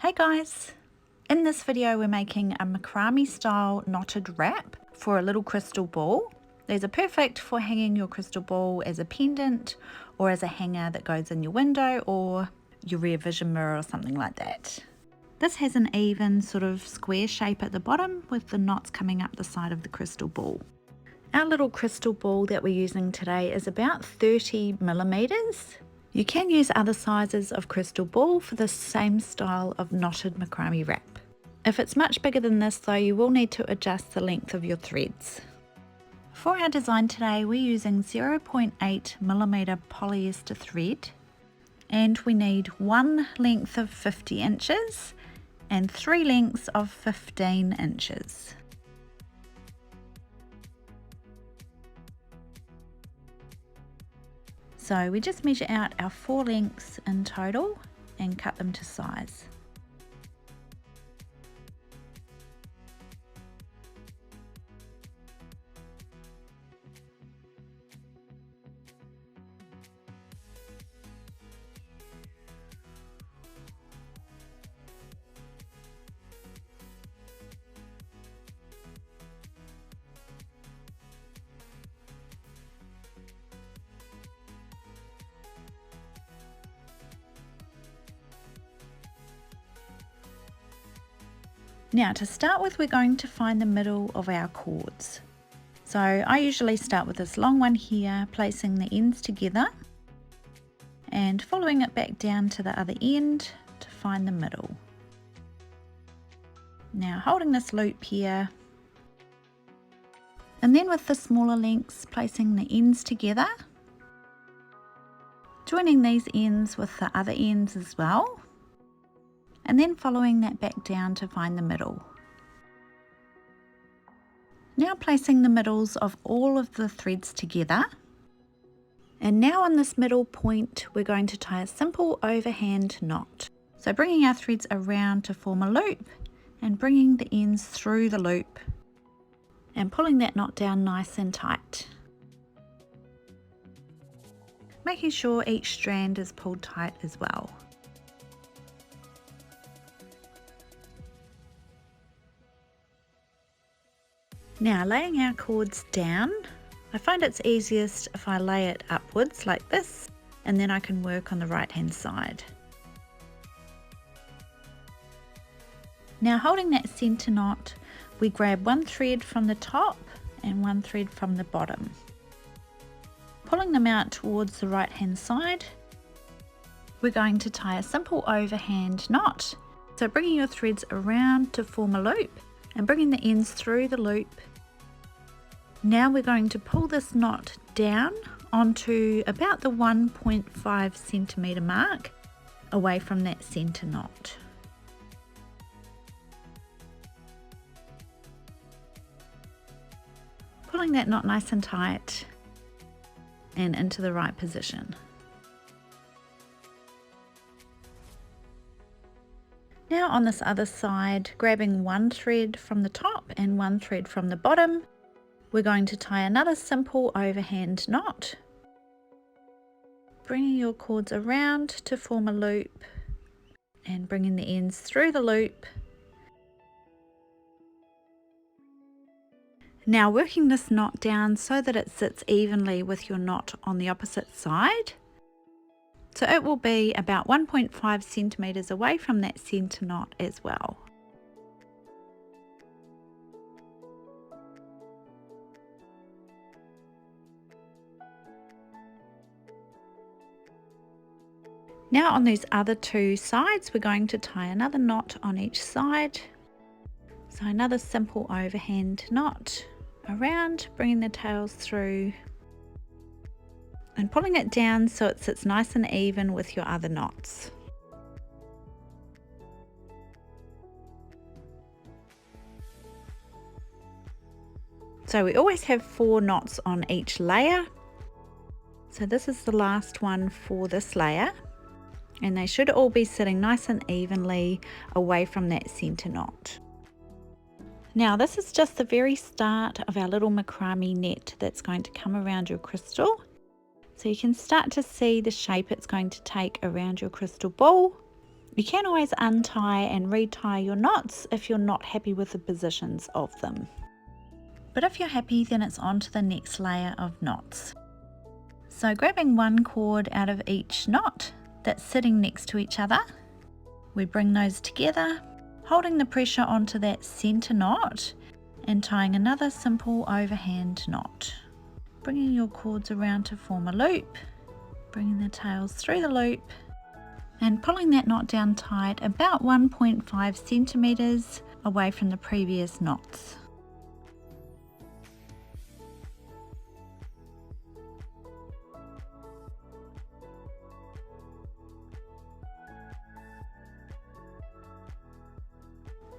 Hey guys! In this video we're making a macrame style knotted wrap for a little crystal ball. These are perfect for hanging your crystal ball as a pendant or as a hanger that goes in your window or your rear vision mirror or something like that. This has an even sort of square shape at the bottom with the knots coming up the side of the crystal ball. Our little crystal ball that we're using today is about 30 millimeters. You can use other sizes of crystal ball for the same style of knotted macrame wrap. If it's much bigger than this though, you will need to adjust the length of your threads. For our design today, we're using 0.8 millimeter polyester thread, and we need one length of 50 inches and 3 lengths of 15 inches. So we just measure out our 4 lengths in total and cut them to size. Now to start with, we're going to find the middle of our cords. So I usually start with this long one here, placing the ends together and following it back down to the other end to find the middle. Now holding this loop here, and then with the smaller lengths placing the ends together, joining these ends with the other ends as well, and then following that back down to find the middle. Now placing the middles of all of the threads together, and now on this middle point we're going to tie a simple overhand knot. So bringing our threads around to form a loop and bringing the ends through the loop and pulling that knot down nice and tight. Making sure each strand is pulled tight as well. Now laying our cords down, I find it's easiest if I lay it upwards like this, and then I can work on the right hand side. Now holding that centre knot, we grab one thread from the top and one thread from the bottom. Pulling them out towards the right hand side, we're going to tie a simple overhand knot. So bringing your threads around to form a loop and bringing the ends through the loop. Now we're going to pull this knot down onto about the 1.5 centimeter mark away from that center knot. Pulling that knot nice and tight and into the right position. Now on this other side, grabbing one thread from the top and one thread from the bottom, we're going to tie another simple overhand knot, bringing your cords around to form a loop and bringing the ends through the loop. Now working this knot down so that it sits evenly with your knot on the opposite side. So it will be about 1.5 centimeters away from that center knot as well. Now on these other two sides, we're going to tie another knot on each side. So another simple overhand knot around, bringing the tails through and pulling it down so it sits nice and even with your other knots. So we always have 4 knots on each layer. So this is the last one for this layer, and they should all be sitting nice and evenly away from that center knot. Now this is just the very start of our little macrame net that's going to come around your crystal. So you can start to see the shape it's going to take around your crystal ball. You can always untie and retie your knots if you're not happy with the positions of them. But if you're happy, then it's on to the next layer of knots. So grabbing one cord out of each knot that's sitting next to each other, we bring those together, holding the pressure onto that center knot and tying another simple overhand knot. Bringing your cords around to form a loop, bringing the tails through the loop and pulling that knot down tight about 1.5 centimeters away from the previous knots.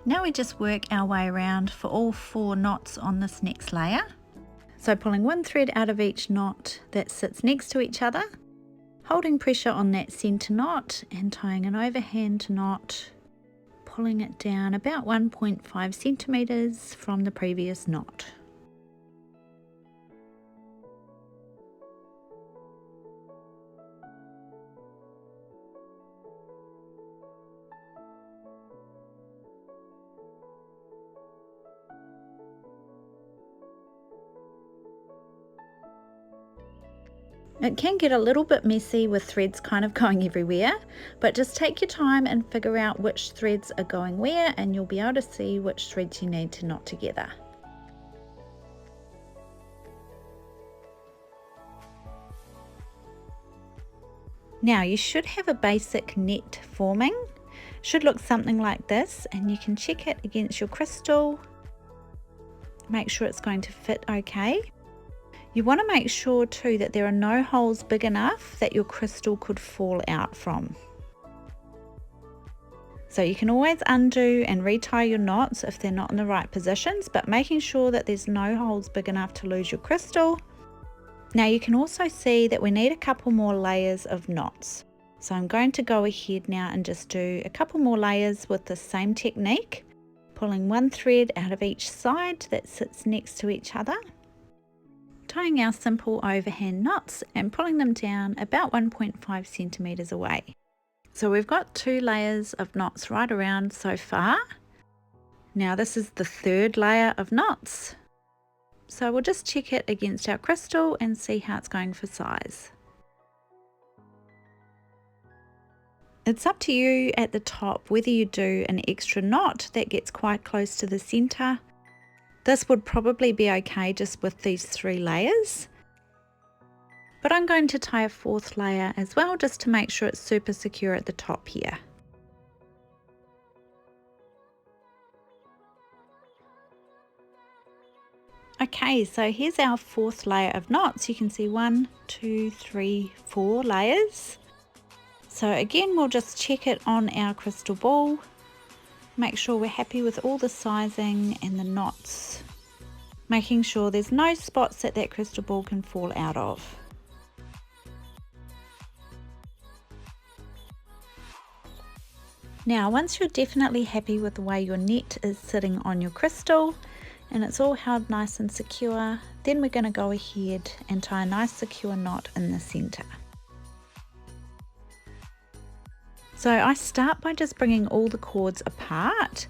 Now we just work our way around for all 4 knots on this next layer. So pulling one thread out of each knot that sits next to each other, holding pressure on that center knot and tying an overhand knot, pulling it down about 1.5 centimeters from the previous knot. It can get a little bit messy with threads kind of going everywhere, but just take your time and figure out which threads are going where and you'll be able to see which threads you need to knot together. Now you should have a basic net forming. Should look something like this, and you can check it against your crystal. Make sure it's going to fit okay. You want to make sure too that there are no holes big enough that your crystal could fall out from. So you can always undo and retie your knots if they're not in the right positions, but making sure that there's no holes big enough to lose your crystal. Now you can also see that we need a couple more layers of knots. So I'm going to go ahead now and just do a couple more layers with the same technique, pulling one thread out of each side that sits next to each other, tying our simple overhand knots and pulling them down about 1.5 centimeters away. So we've got 2 layers of knots right around so far. Now this is the 3rd layer of knots. So we'll just check it against our crystal and see how it's going for size. It's up to you at the top whether you do an extra knot that gets quite close to the center. This would probably be okay just with these 3 layers. But I'm going to tie a 4th layer as well just to make sure it's super secure at the top here. Okay, so here's our 4th layer of knots. You can see 1, 2, 3, 4 layers. So again, we'll just check it on our crystal ball. Make sure we're happy with all the sizing and the knots, making sure there's no spots that crystal ball can fall out of. Now once you're definitely happy with the way your net is sitting on your crystal and it's all held nice and secure, then we're going to go ahead and tie a nice secure knot in the center. So I start by just bringing all the cords apart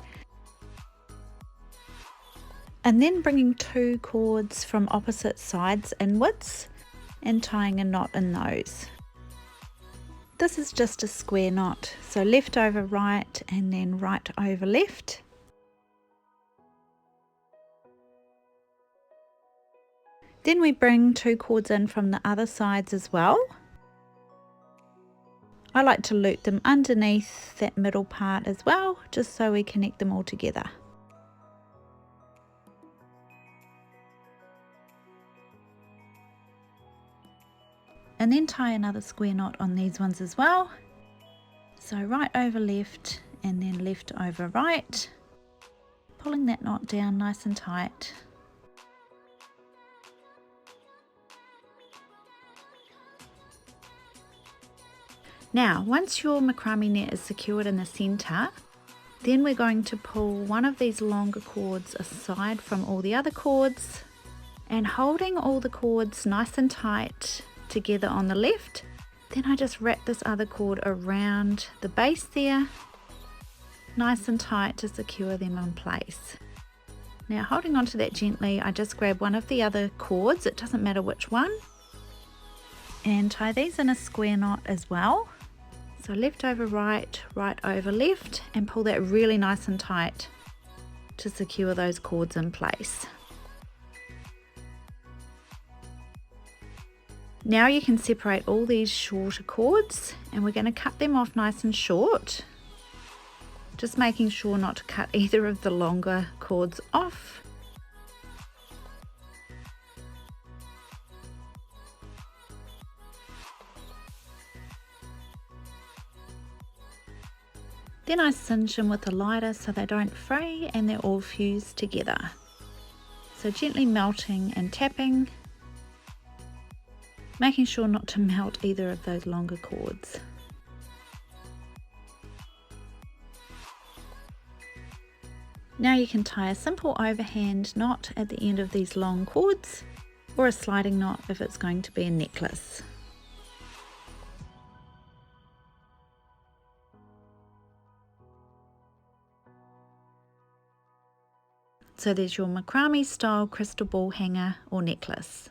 and then bringing 2 cords from opposite sides inwards and tying a knot in those. This is just a square knot, so left over right and then right over left. Then we bring 2 cords in from the other sides as well. I like to loop them underneath that middle part as well, just so we connect them all together. And then tie another square knot on these ones as well. So right over left and then left over right, pulling that knot down nice and tight. Now, once your macrame net is secured in the center, then we're going to pull one of these longer cords aside from all the other cords, and holding all the cords nice and tight together on the left, then I just wrap this other cord around the base there nice and tight to secure them in place. Now, holding onto that gently, I just grab one of the other cords, it doesn't matter which one, and tie these in a square knot as well. So left over right, right over left, and pull that really nice and tight to secure those cords in place. Now you can separate all these shorter cords, and we're going to cut them off nice and short. Just making sure not to cut either of the longer cords off. Then I cinch them with a lighter so they don't fray and they're all fused together. So gently melting and tapping, making sure not to melt either of those longer cords. Now you can tie a simple overhand knot at the end of these long cords, or a sliding knot if it's going to be a necklace. So there's your macrame style crystal ball hanger or necklace.